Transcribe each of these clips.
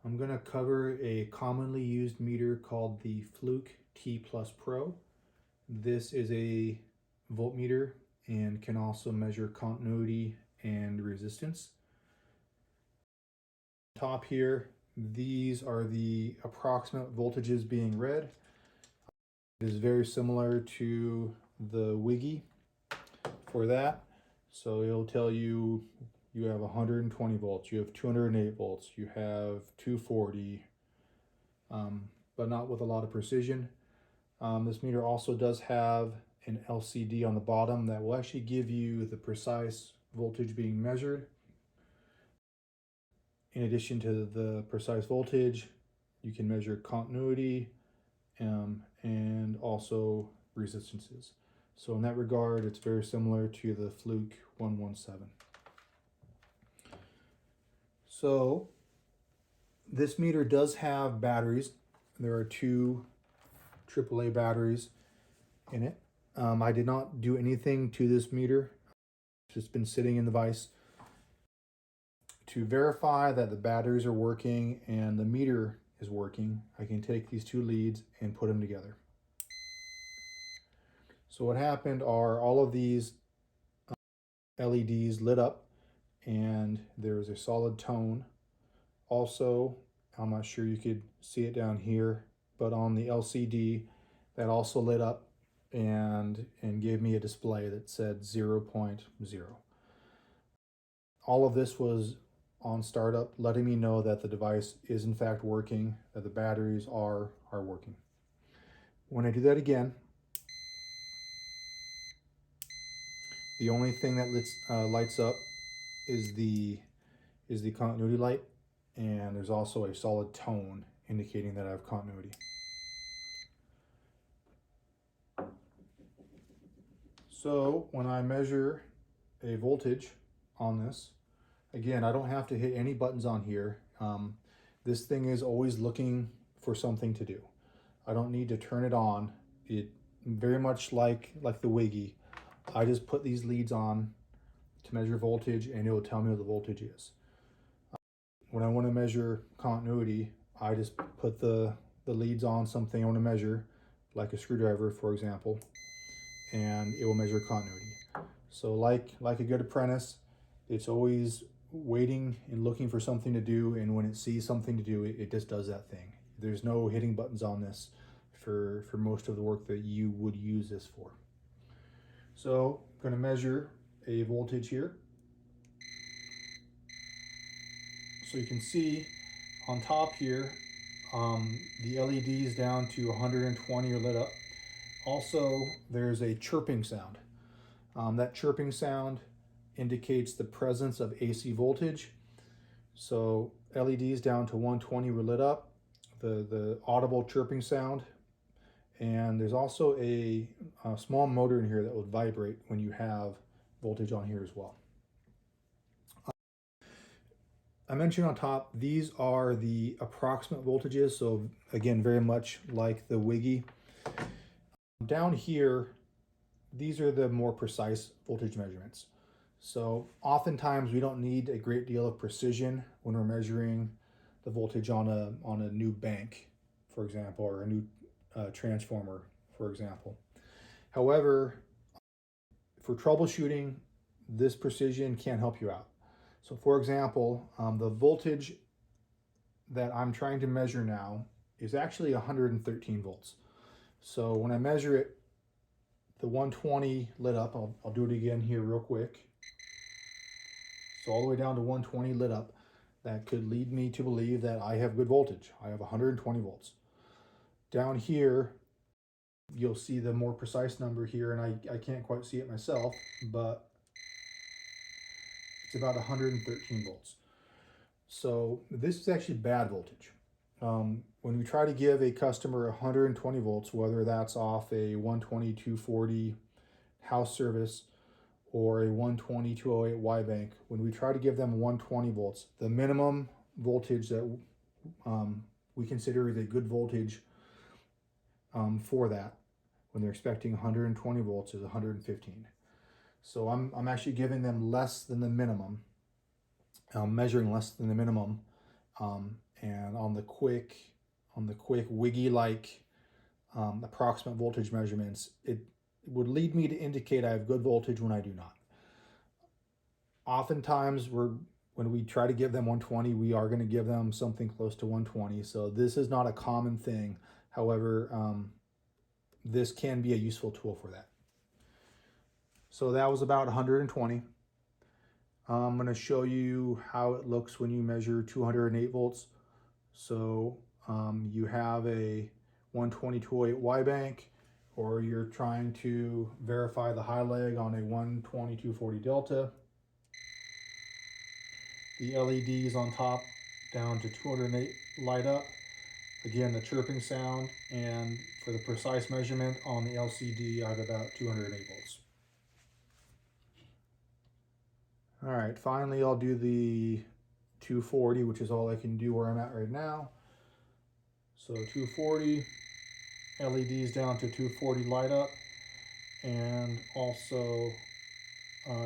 I'm going to cover a commonly used meter called the Fluke T Pro. This is a voltmeter and can also measure continuity and resistance. Top here, these are the approximate voltages being read. It is very similar to the Wiggy for that. So it'll tell you you have 120 volts, you have 208 volts, you have 240, but not with a lot of precision. This meter also does have an LCD on the bottom that will actually give you the precise voltage being measured. In addition to the precise voltage, you can measure continuity and also resistances. So in that regard, it's very similar to the Fluke 117. So this meter does have batteries. There are two AAA batteries in it. I did not do anything to this meter. It's just been sitting in the vise. To verify that the batteries are working and the meter is working, I can take these two leads and put them together. So what happened are all of these LEDs lit up and there was a solid tone. Also, I'm not sure you could see it down here, but on the LCD that also lit up and gave me a display that said 0.0. All of this was on startup, letting me know that the device is in fact working, that the batteries are working. When I do that again, the only thing that lights up is the continuity light, and there's also a solid tone indicating that I have continuity. So when I measure a voltage on this, again, I don't have to hit any buttons on here. This thing is always looking for something to do. I don't need to turn it on. It very much like the Wiggy. I just put these leads on to measure voltage and it will tell me what the voltage is. When I want to measure continuity, I just put the leads on something I want to measure, like a screwdriver, for example, and it will measure continuity. So like a good apprentice, it's always waiting and looking for something to do, and when it sees something to do, it just does that thing. There's no hitting buttons on this for most of the work that you would use this for. So I'm going to measure a voltage here. So you can see on top here, the LEDs down to 120 are lit up. Also, there's a chirping sound. That chirping sound indicates the presence of AC voltage. So LEDs down to 120 were lit up, the audible chirping sound. And there's also a small motor in here that will vibrate when you have voltage on here as well. I mentioned on top, these are the approximate voltages. So again, very much like the Wiggy. Down here, these are the more precise voltage measurements. So oftentimes we don't need a great deal of precision when we're measuring the voltage on a new bank, for example, or a new transformer, for example. However, for troubleshooting, this precision can help you out. So for example, the voltage that I'm trying to measure now is actually 113 volts. So when I measure it, the 120 lit up. I'll do it again here real quick. So all the way down to 120 lit up. That could lead me to believe that I have good voltage. I have 120 volts. Down here, you'll see the more precise number here, and I can't quite see it myself, but it's about 113 volts. So this is actually bad voltage. When we try to give a customer 120 volts, whether that's off a 120 240 house service or a 120 208 Y bank, when we try to give them 120 volts, the minimum voltage that we consider is a good voltage for that, when they're expecting 120 volts, is 115. So I'm actually giving them less than the minimum, measuring less than the minimum, and on the quick wiggy like approximate voltage measurements, it would lead me to indicate I have good voltage when I do not. Oftentimes when we try to give them 120, we are going to give them something close to 120. So this is not a common thing. However, this can be a useful tool for that. So that was about 120. I'm going to show you how it looks when you measure 208 volts. So you have a 120/208 Y bank, or you're trying to verify the high leg on a 120/240 delta. The LEDs on top down to 208 light up. Again, the chirping sound, and for the precise measurement on the LCD, I have about 208 volts. All right, finally I'll do the 240, which is all I can do where I'm at right now. So 240, LEDs down to 240 light up, and also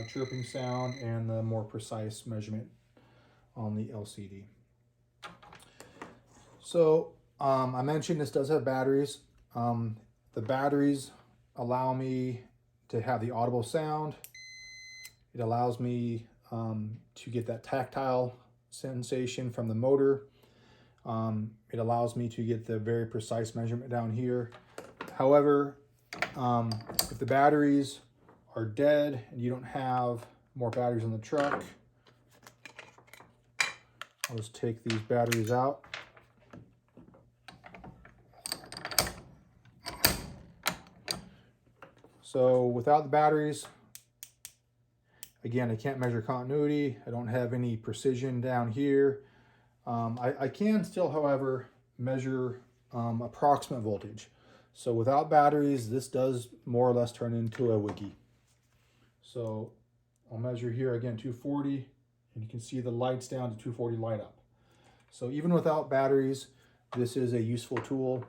chirping sound and the more precise measurement on the LCD. So I mentioned this does have batteries. The batteries allow me to have the audible sound. It allows me to get that tactile sensation from the motor. It allows me to get the very precise measurement down here. However, if the batteries are dead and you don't have more batteries in the truck, I'll just take these batteries out. So without the batteries, again, I can't measure continuity. I don't have any precision down here. I can still, however, measure approximate voltage. So without batteries, this does more or less turn into a wiggy. So I'll measure here again 240, and you can see the lights down to 240 light up. So even without batteries, this is a useful tool.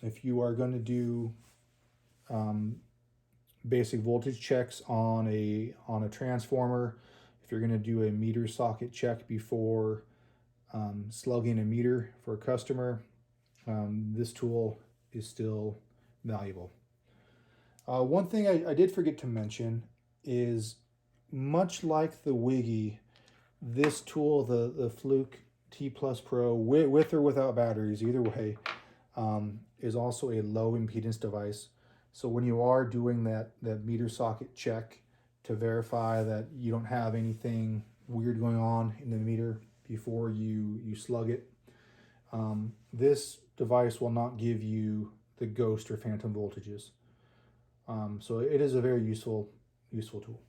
If you are going to do basic voltage checks on a transformer, if you're going to do a meter socket check before slugging a meter for a customer, this tool is still valuable. One thing I did forget to mention is, much like the Wiggy, this tool, the Fluke T Pro, with or without batteries, either way, is also a low impedance device. So when you are doing that meter socket check to verify that you don't have anything weird going on in the meter before you slug it, this device will not give you the ghost or phantom voltages. So it is a very useful tool.